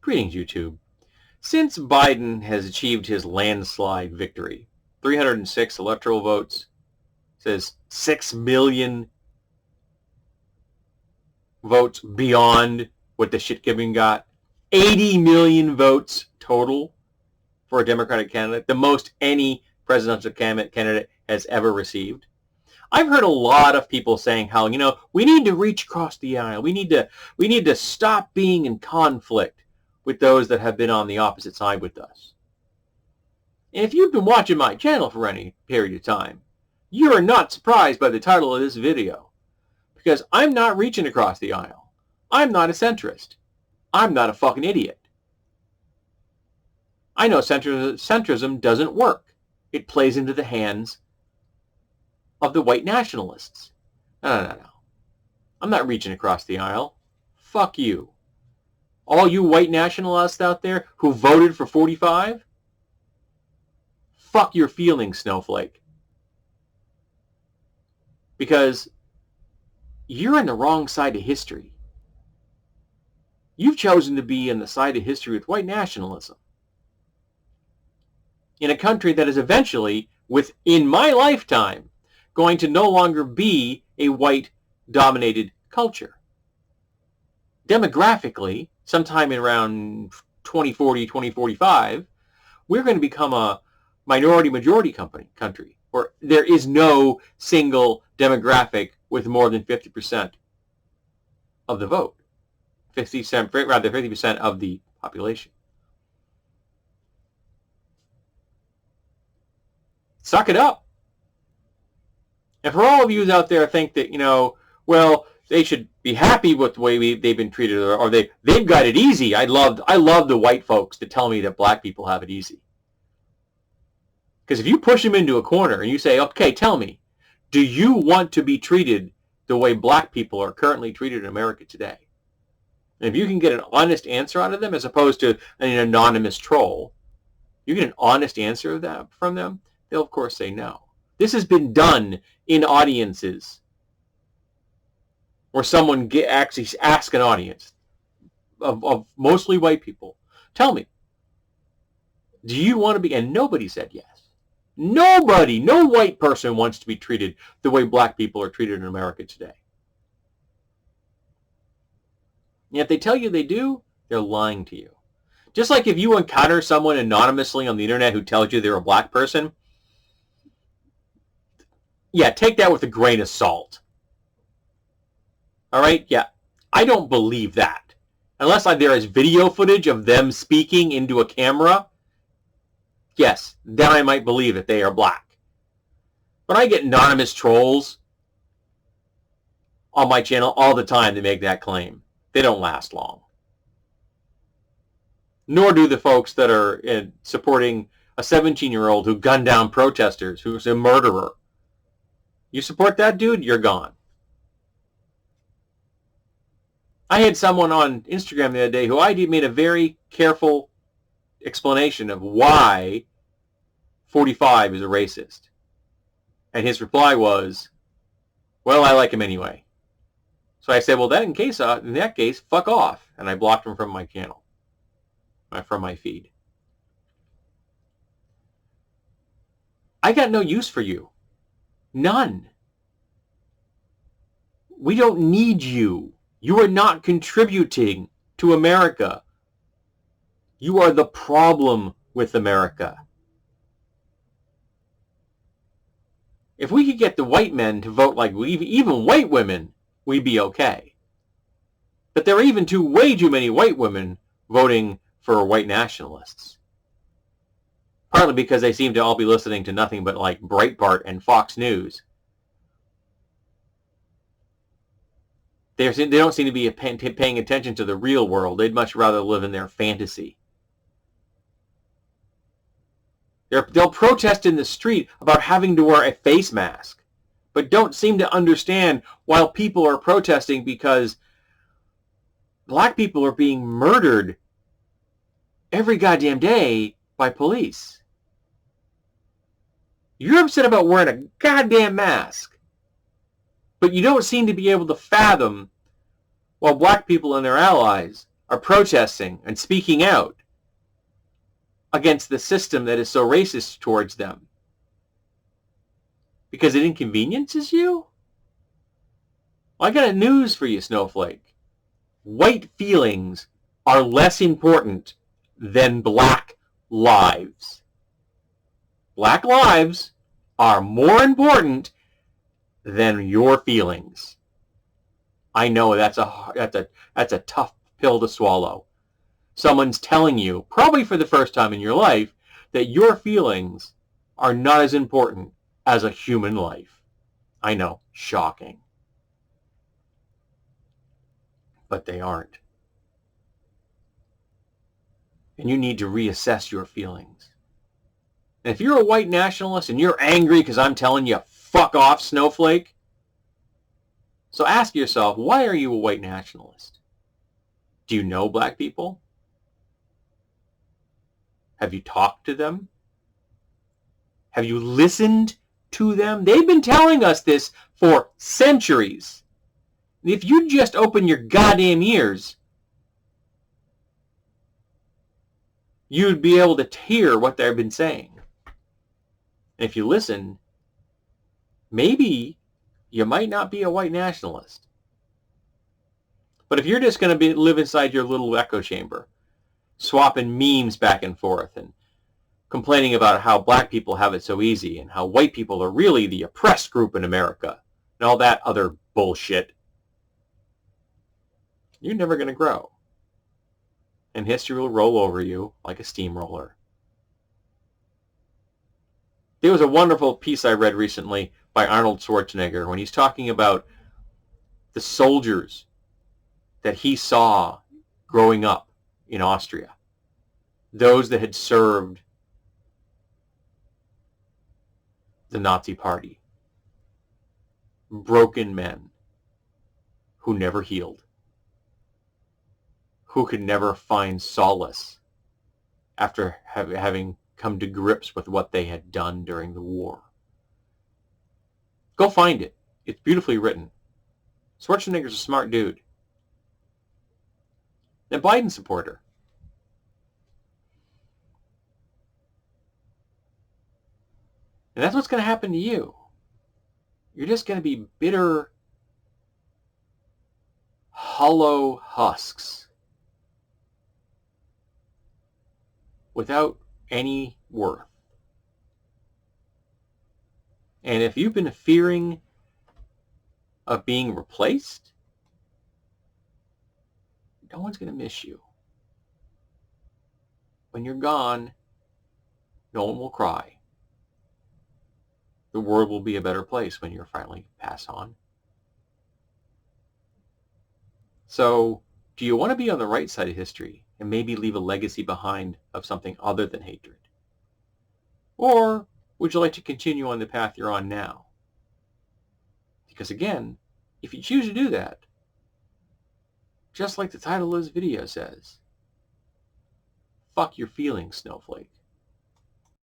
Greetings, YouTube. Since Biden has achieved his landslide victory, 306 electoral votes, says 6 million votes beyond what the shit-giving got, 80 million votes total for a Democratic candidate, the most any presidential candidate has ever received. I've heard a lot of people saying how, we need to reach across the aisle. We need to stop being in conflict with those that have been on the opposite side with us. And if you've been watching my channel for any period of time, you are not surprised by the title of this video, because I'm not reaching across the aisle. I'm not a centrist. I'm not a fucking idiot. I know centrism doesn't work. It plays into the hands of the white nationalists. No. I'm not reaching across the aisle. Fuck you. All you white nationalists out there who voted for 45, fuck your feelings, snowflake. Because you're on the wrong side of history. You've chosen to be on the side of history with white nationalism. In a country that is eventually, within my lifetime, going to no longer be a white-dominated culture. Demographically, sometime in around 2040, 2045, we're going to become a minority-majority country where there is no single demographic with more than 50% of the vote. 50% of the population. Suck it up. And for all of you out there think that, well, they should be happy with the way they've been treated, or they've got it easy. I love the white folks to tell me that black people have it easy. Because if you push them into a corner and you say, okay, tell me, do you want to be treated the way black people are currently treated in America today? And if you can get an honest answer out of them, as opposed to an anonymous troll, you get an honest answer from them, they'll of course say no. This has been done in audiences where someone actually asks an audience of mostly white people, tell me, do you want to be, and nobody said yes. Nobody, no white person wants to be treated the way black people are treated in America today. And if they tell you they do, they're lying to you. Just like if you encounter someone anonymously on the internet who tells you they're a black person, yeah, take that with a grain of salt. All right? Yeah, I don't believe that. Unless there is video footage of them speaking into a camera, yes, then I might believe that they are black. But I get anonymous trolls on my channel all the time to make that claim. They don't last long. Nor do the folks that are supporting a 17-year-old who gunned down protesters, who's a murderer. You support that dude, you're gone. I had someone on Instagram the other day who made a very careful explanation of why 45 is a racist. And his reply was, well, I like him anyway. So I said, well, in that case, fuck off. And I blocked him from my channel, from my feed. I got no use for you. None. We don't need you. You are not contributing to America. You are the problem with America. If we could get the white men to vote like even white women, we'd be okay. But there are way too many white women voting for white nationalists. Partly because they seem to all be listening to nothing but like Breitbart and Fox News. They don't seem to be paying attention to the real world. They'd much rather live in their fantasy. They'll protest in the street about having to wear a face mask, but don't seem to understand why people are protesting because black people are being murdered every goddamn day by police. You're upset about wearing a goddamn mask, but you don't seem to be able to fathom while black people and their allies are protesting and speaking out against the system that is so racist towards them? Because it inconveniences you? Well, I got news for you, Snowflake. White feelings are less important than black lives. Black lives are more important than your feelings. I know that's a tough pill to swallow. Someone's telling you, probably for the first time in your life, that your feelings are not as important as a human life. I know, shocking. But they aren't. And you need to reassess your feelings. And if you're a white nationalist and you're angry because I'm telling you, fuck off, Snowflake, so ask yourself, why are you a white nationalist? Do you know black people? Have you talked to them? Have you listened to them? They've been telling us this for centuries. And if you just open your goddamn ears, you'd be able to hear what they've been saying. And if you listen, maybe you might not be a white nationalist. But if you're just going to live inside your little echo chamber, swapping memes back and forth and complaining about how black people have it so easy and how white people are really the oppressed group in America and all that other bullshit, you're never going to grow. And history will roll over you like a steamroller. There was a wonderful piece I read recently by Arnold Schwarzenegger when he's talking about the soldiers that he saw growing up in Austria. Those that had served the Nazi Party. Broken men who never healed. Who could never find solace after having come to grips with what they had done during the war. Go find it. It's beautifully written. Schwarzenegger's a smart dude. And a Biden supporter. And that's what's going to happen to you. You're just going to be bitter, hollow husks without any worth. And if you've been fearing of being replaced, no one's going to miss you. When you're gone, no one will cry. The world will be a better place when you finally pass on. So, do you want to be on the right side of history and maybe leave a legacy behind of something other than hatred? Or would you like to continue on the path you're on now? Because again, if you choose to do that, just like the title of this video says, fuck your feelings, Snowflake.